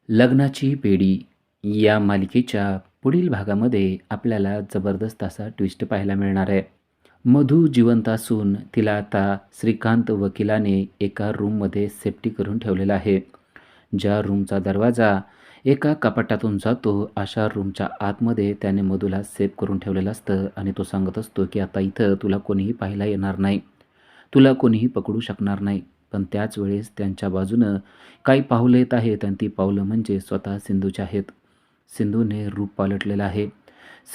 लग्नाची बेडी या मालिकेच्या पुढील भागामध्ये आपल्याला जबरदस्त असा ट्विस्ट पाहायला मिळणार आहे. मधू जिवंत असून तिला आता श्रीकांत वकिलाने एका रूममध्ये सेफ्टी करून ठेवलेला आहे. ज्या रूमचा दरवाजा एका कपाटातून जातो अशा रूमच्या आतमध्ये त्याने मधूला सेफ करून ठेवलेलं असतं आणि तो सांगत असतो की आता इथं तुला कोणीही पाहायला येणार नाही, तुला कोणीही पकडू शकणार नाही. पण त्याच वेळेस त्यांच्या बाजूनं काही पावलं येत आहेत आणि ती पावलं म्हणजे स्वतः सिंधूची आहेत. सिंधूने रूप पालटलेलं आहे.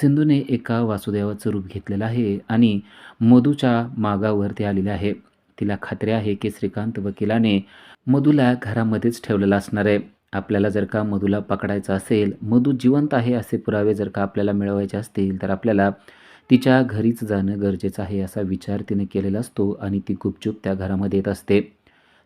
सिंधूने एका वासुदेवाचं रूप घेतलेलं आहे आणि मधूच्या मागावरती आलेली आहे. तिला खात्री आहे की श्रीकांत वकिलाने मधूला घरामध्येच ठेवलेलं असणार आहे. आपल्याला जर का मधूला पकडायचं असेल, मधू जिवंत आहे असे पुरावे जर का आपल्याला मिळवायचे असतील, तर आपल्याला तिच्या घरीच जाणं गरजेचं आहे असा विचार तिने केलेला असतो आणि ती गुपचूप त्या घरामध्ये येत असते.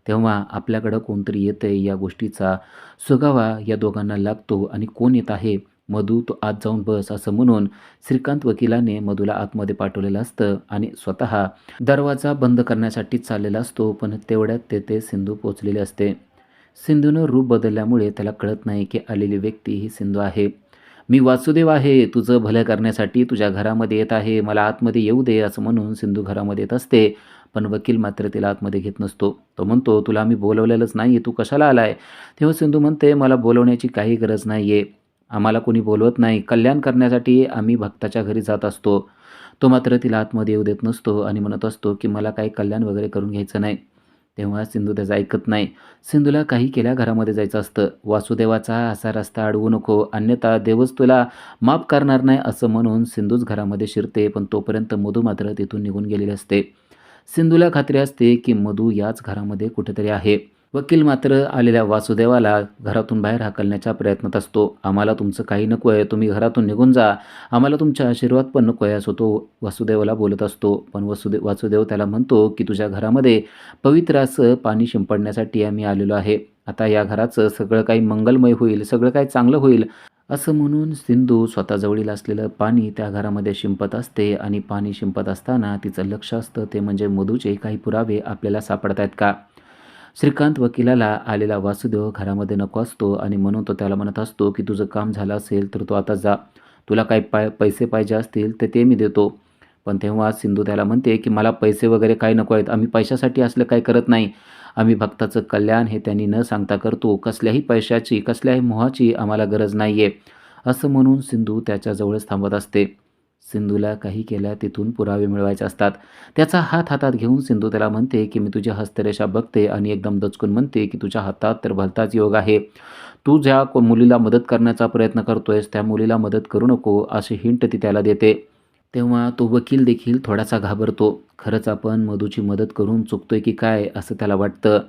तेव्हा आपल्याकडं कोणतरी येतंय या गोष्टीचा सुगावा या दोघांना लागतो आणि कोण येत आहे? मधू तू आत जाऊन बस असं म्हणून श्रीकांत वकिलाने मधूला आतमध्ये पाठवलेलं असतं आणि स्वतः दरवाजा बंद करण्यासाठी चाललेला असतो. पण तेवढ्यात तेथे सिंधू पोचलेली असते. सिंधूनं रूप बदलल्यामुळे त्याला कळत नाही की आलेली व्यक्ती ही सिंधू आहे. मी वासुदेव आहे, तुझं भलं करण्यासाठी तुझ्या घरामध्ये येत आहे, मला आतमध्ये येऊ दे असं म्हणून सिंधू घरामध्ये येत असते. पण वकील मात्र तिला आतमध्ये घेत नसतो. तो म्हणतो तुला आम्ही बोलवलेलंच नाही आहे, तू कशाला आलाय? तेव्हा सिंधू म्हणते मला बोलवण्याची काही गरज नाही आहे, आम्हाला कोणी बोलवत नाही, कल्याण करण्यासाठी आम्ही भक्ताच्या घरी जात असतो. तो मात्र तिला आतमध्ये येऊ देत नसतो आणि म्हणत असतो की मला काही कल्याण वगैरे करून घ्यायचं नाही. तेव्हा सिंधू त्याचं ऐकत नाही. सिंधूला काही केल्या घरामध्ये जायचं असतं. वासुदेवाचा असा रस्ता अडवू नको, अन्यथा देवच तुला माफ करणार नाही असं म्हणून सिंधूच घरामध्ये शिरते. पण तोपर्यंत मधू मात्र तिथून निघून गेलेली असते. सिंधूला खात्री असते की मधू याच घरामध्ये कुठेतरी आहे. वकील मात्र आलेल्या वासुदेवाला घरातून बाहेर हाकलण्याच्या प्रयत्नात असतो. आम्हाला तुमचं काही नको आहे, तुम्ही घरातून निघून जा, आम्हाला तुमचा आशीर्वाद पण नको आहे असं तो वासुदेवाला बोलत असतो. पण वासुदेव त्याला म्हणतो की तुझ्या घरामध्ये पवित्र असं पाणी शिंपडण्यासाठी आम्ही आलेलो आहे. आता या घराचं सगळं काही मंगलमय होईल, सगळं काही चांगलं होईल असं म्हणून सिंधू स्वतःजवळील असलेलं पाणी त्या घरामध्ये शिंपत असते आणि पाणी शिंपत असताना तिचं लक्ष असतं ते म्हणजे मधूचे काही पुरावे आपल्याला सापडत आहेत का. श्रीकांत वकिलाला आलेला वासुदेव घरामध्ये नको असतो आणि म्हणून तो त्याला म्हणत असतो की तुझं काम झालं असेल तर तू आता जा, तुला काही पैसे पाहिजे असतील तर ते मी देतो. पण तेव्हा सिंधू त्याला म्हणते की मला पैसे वगैरे काही नको आहेत, आम्ही पैशासाठी असलं काही करत नाही, आम्ही भक्ताचं कल्याण हे त्यांनी न सांगता करतो, कसल्याही पैशाची कसल्याही मोहाची आम्हाला गरज नाही आहे असं म्हणून सिंधू त्याच्याजवळच थांबत असते. सिंधूला काही केल्या तिथून पुरावे मिळवायचे असतात. त्याचा हात हातात घेऊन सिंधू त्याला म्हणते की मी तुझी हस्तरेषा बघते आणि एकदम दचकून म्हणते की तुझ्या हातात तर भलताच योग आहे, तू ज्या मुलीला मदत करण्याचा प्रयत्न करतोयस त्या मुलीला मदत करू नको अशी हिंट ती त्याला देते. तेव्हा तो वकील देखील थोडासा घाबरतो. खरंच आपण मधूची मदत करून चुकतोय की काय असं त्याला वाटतं.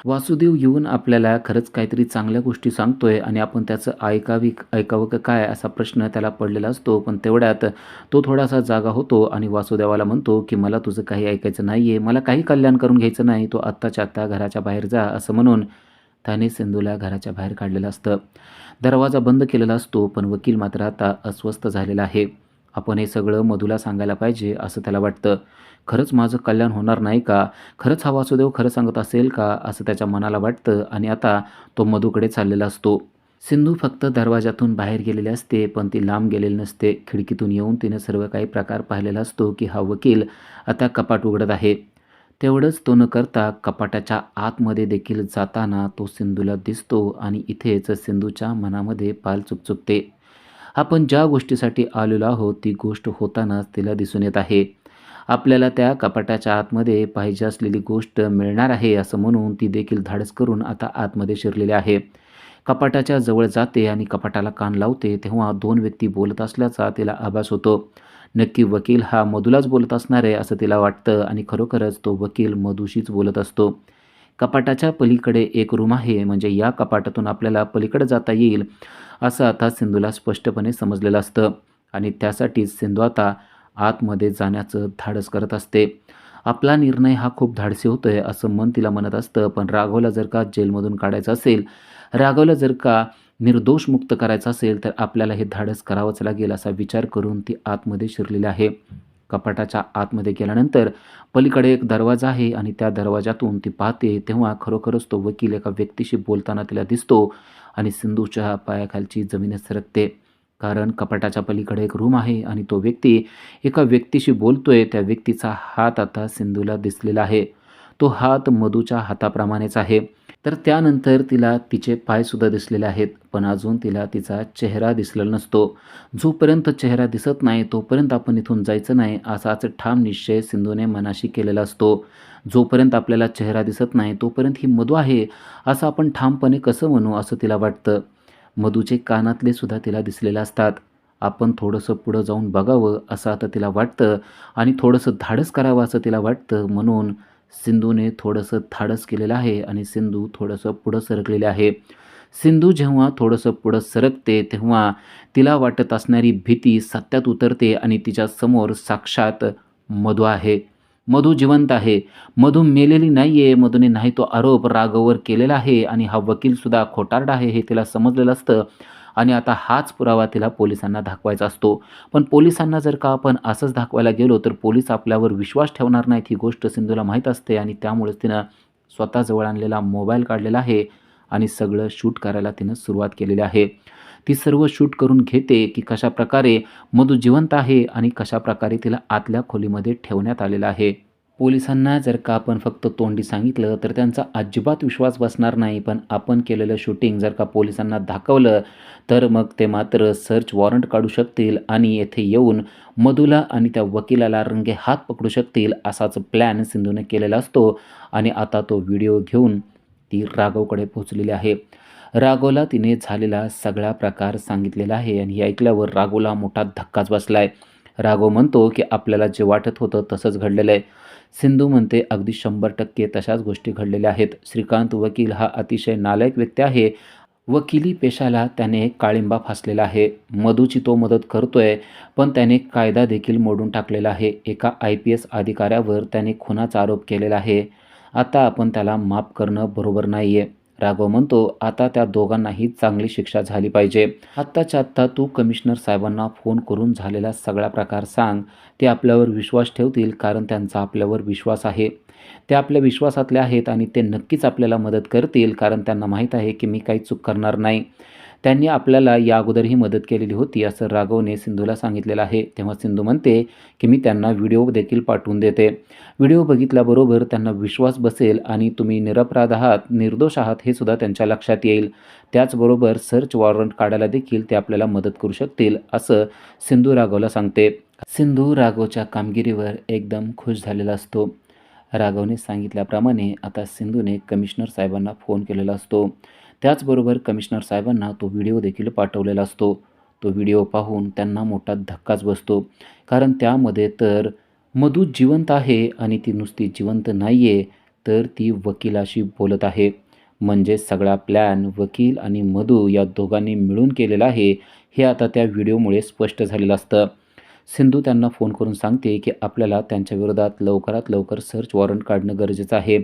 वासुदेव येऊन आपल्याला खरंच काहीतरी चांगल्या गोष्टी सांगतोय आणि आपण त्याचं ऐकावं का काय असा प्रश्न त्याला पडलेला असतो. पण तेवढ्यात तो थोडासा जागा होतो आणि वासुदेवाला म्हणतो की मला तुझं काही ऐकायचं नाही आहे, मला काही कल्याण करून घ्यायचं नाही, तो आत्ताच्या आत्ता घराच्या बाहेर जा असं म्हणून त्याने सिंधूला घराच्या बाहेर काढलेलं असतं. दरवाजा बंद केलेला असतो. पण वकील मात्र आता अस्वस्थ झालेला आहे. आपण हे सगळं मधूला सांगायला पाहिजे असं त्याला वाटतं. खरंच माझं कल्याण होणार नाही का? खरंच हा वासुदेव खरं सांगत असेल का? असं त्याच्या मनाला वाटतं आणि आता तो मधूकडे चाललेला असतो. सिंधू फक्त दरवाजातून बाहेर गेलेली असते, पण ती लांब गेलेली नसते. खिडकीतून येऊन तिने सर्व काही प्रकार पाहिलेला असतो की हा वकील आता कपाट उघडत आहे. तेवढंच तो न करता कपाटाच्या आतमध्ये देखील जाताना तो सिंधूला दिसतो आणि इथेच सिंधूच्या मनामध्ये पाल चुकचुकते. आपण ज्या गोष्टीसाठी आलेलो आहोत ती गोष्ट होतानाच तिला दिसून येत आहे. आपल्याला त्या कपाटाच्या आतमध्ये पाहिजे असलेली गोष्ट मिळणार आहे असं म्हणून ती देखील धाडस करून आता आतमध्ये शिरलेली आहे. कपाटाच्या जवळ जाते आणि कपाटाला कान लावते. तेव्हा दोन व्यक्ती बोलत असल्याचा तिला आभास होतो. नक्की वकील हा मधूलाच बोलत असणार आहे असं तिला वाटतं आणि खरोखरच तो वकील मधूशीच बोलत असतो. कपाटाच्या पलीकडे एक रूम आहे, म्हणजे या कपाटातून आपल्याला पलीकडे जाता येईल असं आता सिंधूला स्पष्टपणे समजलेलं असतं आणि त्यासाठीच सिंधू आता आतमध्ये जाण्याचं धाडस करत असते. आपला निर्णय हा खूप धाडसी होतोय असं मन तिला म्हणत असतं. पण राघवला जर का जेलमधून काढायचं असेल, राघवला जर का निर्दोष मुक्त करायचं असेल तर आपल्याला हे धाडस करावंच लागेल असा विचार करून ती आतमध्ये शिरलेली आहे. कपाटाच्या आतमध्ये गेल्यानंतर पलीकडे एक दरवाजा आहे आणि त्या दरवाजातून ती पाहते तेव्हा खरोखरच तो वकील एका व्यक्तीशी बोलताना तिला दिसतो आणि सिंधूच्या पायाखालची जमीनच सरकते. कारण कपाटाच्या पलीकडे एक रूम आहे आणि तो व्यक्ती एका व्यक्तीशी बोलतोय. त्या व्यक्तीचा हात आता सिंधूला दिसलेला आहे. तो हात मधूच्या हाताप्रमाणेच आहे. तर त्यानंतर तिला तिचे पायसुद्धा दिसलेले आहेत. पण अजून तिला तिचा चेहरा दिसलेला नसतो. जोपर्यंत चेहरा दिसत नाही तोपर्यंत आपण इथून जायचं नाही, असाच ठाम निश्चय सिंधूने मनाशी केलेला असतो. जोपर्यंत आपल्याला चेहरा दिसत नाही तोपर्यंत ही मधू आहे असं आपण ठामपणे कसं म्हणू, असं तिला वाटतं. मधूचे कानातले सुद्धा तिला दिसलेले असतात. आपण थोडंसं पुढं जाऊन बघावं असं आता तिला वाटतं आणि थोडंसं धाडस करावं असं तिला वाटतं. म्हणून सिंधूने थोडंसं धाडस केलेलं आहे आणि सिंधू थोडंसं पुढं सरकलेली आहे. सिंधू जेव्हा थोडंसं पुढं सरकते तेव्हा तिला वाटत असणारी भीती सत्यात उतरते आणि तिच्यासमोर साक्षात मधू आहे. मधू जिवंत आहे. मधू मेलेली नाही आहे. मधूने नाही तो आरोप राघववर केलेला आहे आणि हा वकीलसुद्धा खोटारडा आहे हे तिला समजलेलं असतं आणि आता हाच पुरावा तिला पोलिसांना दाखवायचा असतो. पण पोलिसांना जर का आपण असंच दाखवायला गेलो तर पोलीस आपल्यावर विश्वास ठेवणार नाहीत, ही गोष्ट सिंधूला माहीत असते आणि त्यामुळेच तिनं स्वतःजवळ आणलेला मोबाईल काढलेला आहे आणि सगळं शूट करायला तिनं सुरुवात केलेली आहे. ती सर्व शूट करून घेते की कशाप्रकारे मधू जिवंत आहे आणि कशाप्रकारे तिला आतल्या खोलीमध्ये ठेवण्यात आलेलं आहे. पोलिसांना जर का आपण फक्त तोंडी सांगितलं तर त्यांचा अजिबात विश्वास बसणार नाही. पण आपण केलेलं शूटिंग जर का पोलिसांना दाखवलं तर मग ते मात्र सर्च वॉरंट काढू शकतील आणि येथे येऊन मधूला आणि त्या वकिलाला रंगेहात पकडू शकतील, असाच प्लॅन सिंधूने केलेला असतो. आणि आता तो व्हिडिओ घेऊन ती राघवकडे पोहोचलेली आहे. राघवला तिने झालेला सगळा प्रकार सांगितलेला आहे आणि हे ऐकल्यावर राघवला मोठा धक्काच बसला आहे. राघव म्हणतो की आपल्याला जे वाटत होतं तसंच घडलेलं आहे. सिंधू म्हणते अगदी 100% तशाच गोष्टी घडलेल्या आहेत. श्रीकांत वकील हा अतिशय नालायक व्यक्ती आहे. वकिली पेशाला त्याने काळिंबा फासलेला आहे. मधूची तो मदत करतोय, पण त्याने कायदा देखील मोडून टाकलेला आहे. एका IPS अधिकाऱ्यावर त्याने खुनाचा आरोप केलेला आहे. आता आपण त्याला माफ करणं बरोबर नाही आहे. राघव म्हणतो आता त्या दोघांनाही चांगली शिक्षा झाली पाहिजे. आत्ताच्या आत्ता तू कमिशनर साहेबांना फोन करून झालेला सगळा प्रकार सांग. ते आपल्यावर विश्वास ठेवतील कारण त्यांचा आपल्यावर विश्वास आहे. ते आपल्या विश्वासातले आहेत आणि ते नक्कीच आपल्याला मदत करतील कारण त्यांना माहीत आहे की मी काही चूक करणार नाही. त्यांनी आपल्याला या अगोदरही मदत केलेली होती असं राघवने सिंधूला सांगितलेलं आहे. तेव्हा सिंधू म्हणते की मी त्यांना व्हिडिओ देखील पाठवून देते. व्हिडिओ बघितल्याबरोबर त्यांना विश्वास बसेल आणि तुम्ही निरपराध आहात, निर्दोष आहात हे सुद्धा त्यांच्या लक्षात येईल. त्याचबरोबर सर्च वॉरंट काढायला देखील ते आपल्याला मदत करू शकतील असं सिंधू राघवला सांगते. सिंधू राघवच्या कामगिरीवर एकदम खुश झालेला असतो. राघवने सांगितल्याप्रमाणे आता सिंधूने कमिशनर साहेबांना फोन केलेला असतो. त्याचबरोबर कमिशनर साहेबांना तो व्हिडिओ देखील पाठवलेला असतो. तो व्हिडिओ पाहून त्यांना मोठा धक्काच बसतो. कारण त्यामध्ये तर मधू जिवंत आहे आणि ती नुसती जिवंत नाही आहे, तर ती वकिलाशी बोलत आहे. म्हणजे सगळा प्लॅन वकील आणि मधू या दोघांनी मिळून केलेला आहे, हे आता त्या व्हिडिओमुळे स्पष्ट झालेलं असतं. सिंधू त्यांना फोन करून सांगते की आपल्याला त्यांच्या विरोधात लवकरात लवकर सर्च वॉरंट काढणं गरजेचं आहे.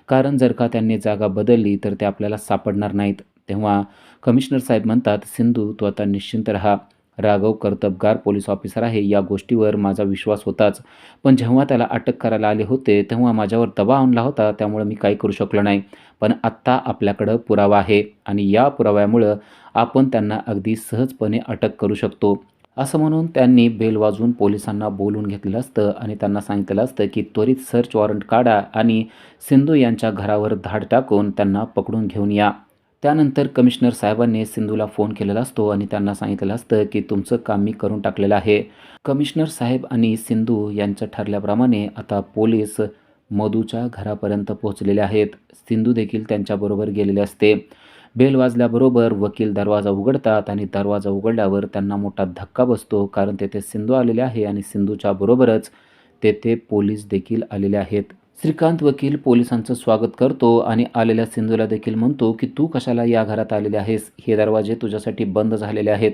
कारण जर का त्यांनी जागा बदलली तर ते आपल्याला सापडणार नाहीत. तेव्हा कमिशनर साहेब म्हणतात, सिंधू तू आता निश्चिंत राहा. राघव कर्तबगार पोलीस ऑफिसर आहे या गोष्टीवर माझा विश्वास होताच. पण जेव्हा त्याला अटक करायला आले होते तेव्हा माझ्यावर दबाव आणला होता, त्यामुळे मी काही करू शकलो नाही. पण आत्ता आपल्याकडं पुरावा आहे आणि या पुराव्यामुळं आपण त्यांना अगदी सहजपणे अटक करू शकतो. असं म्हणून त्यांनी बेल वाजवून पोलिसांना बोलवून घेतलेलं असतं आणि त्यांना सांगितलेलं असतं की त्वरित सर्च वॉरंट काढा आणि सिंधू यांच्या घरावर धाड टाकून त्यांना पकडून घेऊन या. त्यानंतर कमिशनर साहेबांनी सिंधूला फोन केलेला असतो आणि त्यांना सांगितलेलं असतं की तुमचं काम मी करून टाकलेलं आहे. कमिशनर साहेब आणि सिंधू यांचं ठरल्याप्रमाणे आता पोलीस मधूच्या घरापर्यंत पोहोचलेले आहेत. सिंधू देखील त्यांच्याबरोबर गेलेले असते. बेल वाजल्याबरोबर वकील दरवाजा उघडतात आणि दरवाजा उघडल्यावर त्यांना मोठा धक्का बसतो कारण तेथे सिंधू आलेले आहे आणि सिंधूच्या बरोबरच तेथे पोलीस देखील आलेले आहेत. श्रीकांत वकील पोलिसांचं स्वागत करतो आणि आलेल्या सिंधूला देखील म्हणतो की तू कशाला या घरात आलेले आहेस, हे दरवाजे तुझ्यासाठी बंद झालेले आहेत.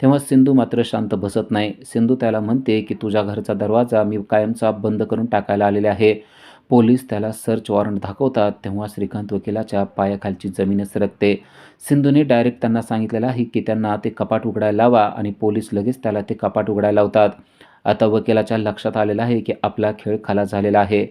तेव्हा सिंधू मात्र शांत बसत नाही. सिंधू त्याला म्हणते की तुझ्या घरचा दरवाजा मी कायमचा बंद करून टाकायला आलेले आहे. पोलीस त्याला सर्च वॉरंट दाखवतात तेव्हा श्रीकांत वकिलाच्या पायाखालची जमीनच सरकते. सिंधूने डायरेक्ट त्यांना सांगितलेलं आहे की त्यांना ते कपाट उघडायला लावा आणि पोलीस लगेच त्याला ते कपाट उघडायला लावतात. आता वकिलाच्या लक्षात आलेलं आहे की आपला खेळ खलास झालेला आहे.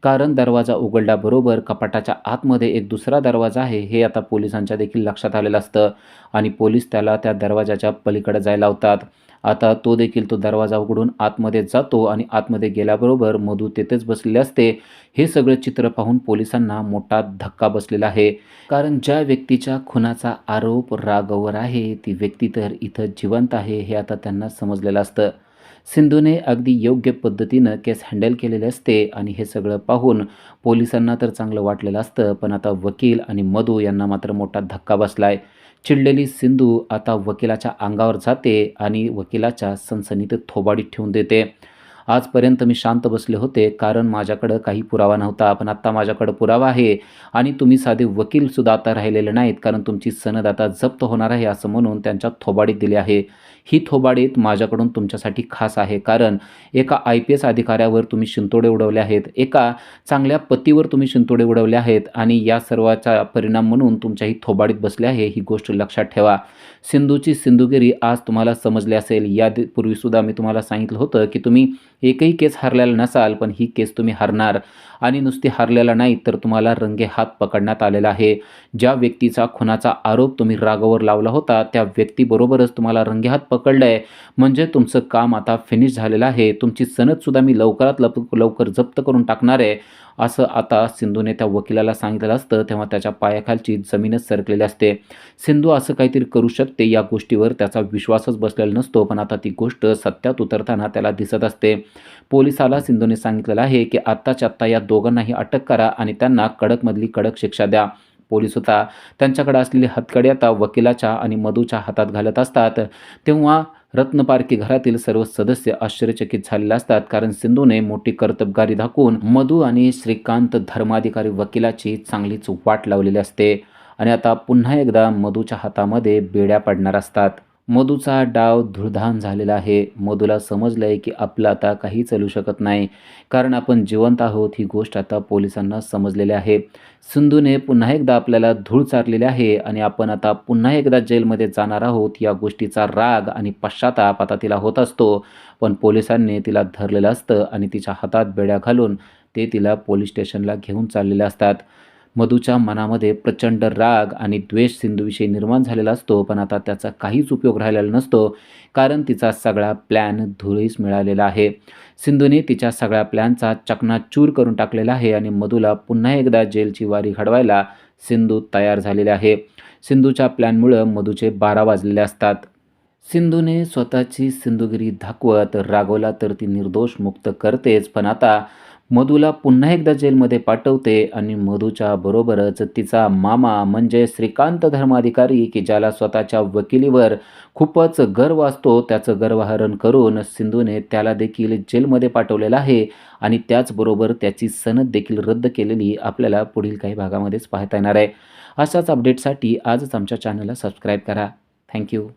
कारण दरवाजा उघडल्याबरोबर कपाटाच्या आतमध्ये एक दुसरा दरवाजा आहे हे आता पोलिसांच्या देखील लक्षात आलेलं असतं आणि पोलीस त्याला त्या दरवाजाच्या पलीकडे जायला लावतात. आता तो देखील तो दरवाजा उघडून आतमध्ये जातो आणि आतमध्ये गेल्याबरोबर मधू तेथेच बसलेले असते. हे सगळं चित्र पाहून पोलिसांना मोठा धक्का बसलेला आहे. कारण ज्या व्यक्तीच्या खुनाचा आरोप राघववर आहे ती व्यक्ती तर इथं जिवंत आहे हे आता त्यांना समजलेलं असतं. सिंधूने अगदी योग्य पद्धतीनं केस हँडल केलेले असते आणि हे सगळं पाहून पोलिसांना तर चांगलं वाटलेलं असतं, पण आता वकील आणि मधू यांना मात्र मोठा धक्का बसलाय. चिडलेली सिंधू आता वकिलाच्या अंगावर जाते आणि वकिलाच्या सनसनीत थोबाडीत ठेवून देते. आजपर्यंत मी शांत बसले होते कारण माझ्याकडं काही पुरावा नव्हता, पण आत्ता माझ्याकडं पुरावा आहे आणि तुम्ही साधे वकीलसुद्धा आता राहिलेले नाहीत कारण तुमची सनद आता जप्त होणार आहे असं म्हणून त्यांच्या थोबाडीत दिली आहे. ही थोबाडीत माझ्याकडून तुमच्यासाठी खास आहे कारण एका IPS अधिकाऱ्यावर तुम्ही शिंतोडे उडवले आहेत, एका चांगल्या पतीवर तुम्ही शिंतोडे उडवले आहेत आणि या सर्वाचा परिणाम म्हणून तुमच्या ही थोबाडीत बसले आहे. ही गोष्ट लक्षात ठेवा. सिंधूची सिंधुगिरी आज तुम्हाला समजली असेल. पूर्वीसुद्धा मी तुम्हाला सांगितलं होतं की तुम्ही एकही केस हरलेला नसाल, पण ही केस तुम्ही हरणार आणि नुसती हरलेला नाही तर तुम्हाला रंगेहात पकडण्यात आलेला आहे. ज्या व्यक्तीचा खुनाचा आरोप तुम्ही राघववर लावला होता त्या व्यक्तीबरोबरच तुम्हाला रंगेहात पकडलं आहे. म्हणजे तुमचं काम आता फिनिश झालेलं आहे. तुमची सनदसुद्धा मी लवकरात लवकर जप्त करून टाकणार आहे, असं आता सिंधूने त्या वकिलाला सांगितलेलं असतं. तेव्हा त्याच्या पायाखालची जमीनच सरकलेली असते. सिंधू असं काहीतरी करू शकते या गोष्टीवर त्याचा विश्वासच बसलेला नसतो, पण आता ती गोष्ट सत्यात उतरताना त्याला दिसत असते. पोलिसाला सिंधूने सांगितलेलं आहे की आत्ताच्या आत्ता या दोघांनाही अटक करा आणि त्यांना कडकमधली कडक शिक्षा द्या. पोलीस होता त्यांच्याकडे असलेली हत्यारे आता वकिलाच्या आणि मधूच्या हातात घालत असतात. तेव्हा रत्नपारखी घरातील सर्व सदस्य आश्चर्यचकित झालेले असतात कारण सिंधूने मोठी कर्तबगारी दाखवून मधू आणि श्रीकांत धर्माधिकारी वकिलाची चांगलीच वाट लावलेली असते आणि आता पुन्हा एकदा मधूच्या हातामध्ये बेड्या पडणार असतात. मधूचा डाव धुळधाण झालेला आहे. मधूला समजलं आहे की आपलं आता काही चालू शकत नाही कारण आपण जिवंत आहोत ही गोष्ट आता पोलिसांना समजलेली आहे. सिंधूने पुन्हा एकदा आपल्याला धूळ चारलेली आहे आणि आपण आता पुन्हा एकदा जेलमध्ये जाणार आहोत या गोष्टीचा राग आणि पश्चाताप आता तिला होत असतो. पण पोलिसांनी तिला धरलेलं असतं आणि तिच्या हातात बेड्या घालून ते तिला पोलीस स्टेशनला घेऊन चाललेले असतात. मधूच्या मनामध्ये प्रचंड राग आणि द्वेष सिंधूविषयी निर्माण झालेला असतो, पण आता त्याचा काहीच उपयोग राहिलेला नसतो कारण तिचा सगळा प्लॅन धुळीस मिळालेला आहे. सिंधूने तिच्या सगळ्या प्लॅनचा चकनाचूर करून टाकलेला आहे आणि मधूला पुन्हा एकदा जेलची वारी घडवायला सिंधू तयार झालेली आहे. सिंधूच्या प्लॅनमुळं मधूचे 12 वाजलेले असतात. सिंधूने स्वतःची सिंधुगिरी दाखवत राघवला तर ती निर्दोष मुक्त करतेच, पण आता मधूला पुन्हा एकदा जेलमध्ये पाठवते आणि मधूच्या बरोबरच तिचा मामा म्हणजे श्रीकांत धर्माधिकारी की ज्याला स्वतःच्या वकिलीवर खूपच गर्व असतो त्याचं गर्वहरण करून सिंधूने त्याला देखील जेलमध्ये पाठवलेलं आहे आणि त्याचबरोबर त्याची सनद देखील रद्द केलेली आपल्याला पुढील काही भागामध्येच पाहता येणार आहे. अशाच अपडेटसाठी आजच आमच्या चॅनलला सबस्क्राईब करा. थँक्यू.